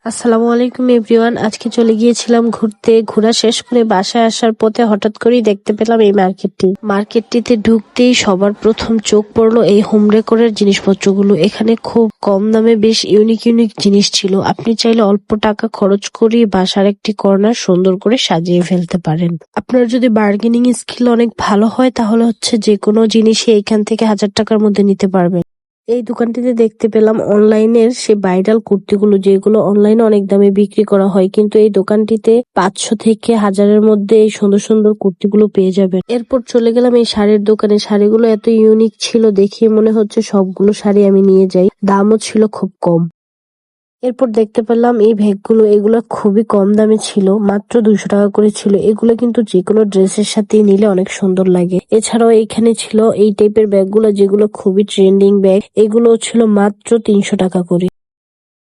আসসালামু আলাইকুম এভরিওয়ান। আজকে চলে গিয়েছিলাম ঘুরতে। ঘোরা শেষ করে বাসায় আসার পথে হঠাৎ করেই দেখতে পেলাম এই মার্কেটটিতে ঢুকতেই সবার প্রথম চোখ পড়লো এই হোম ডেকোরের জিনিসপত্রগুলো। এখানে খুব কম দামে বেশ ইউনিক ইউনিক জিনিস ছিল। আপনি চাইলে অল্প টাকা খরচ করে বাসার একটি কর্নার সুন্দর করে সাজিয়ে ফেলতে পারেন। আপনার যদি বার্গেনিং স্কিল অনেক ভালো হয় তাহলে যে কোনো জিনিসই এইখান থেকে 1000 টাকার মধ্যে নিতে পারবেন। এই দোকানটিতে দেখতে পেলাম অনলাইনের সে ভাইরাল কুর্তিগুলো, যেগুলো অনলাইনে অনেক দামে বিক্রি করা হয়, কিন্তু এই দোকানটিতে 500 থেকে 1000-এর মধ্যে এই সুন্দর সুন্দর কুর্তিগুলো পেয়ে যাবেন। এরপর চলে গেলাম এই শাড়ির দোকানে। শাড়িগুলো এত ইউনিক ছিল, দেখে মনে হচ্ছে সবগুলো শাড়ি আমি নিয়ে যাই। দামও ছিল খুব কম। এরপর দেখতে পেলাম এই ব্যাগগুলো, এগুলো খুবই কম দামে ছিল, মাত্র 200 টাকা করে ছিল। এগুলো কিন্তু যে কোনো ড্রেসের সাথে নিলে অনেক সুন্দর লাগে। এছাড়াও এখানে ছিল এই টাইপের ব্যাগগুলো, যেগুলো খুবই ট্রেন্ডিং ব্যাগ, এগুলো ছিল মাত্র 300 টাকা করে।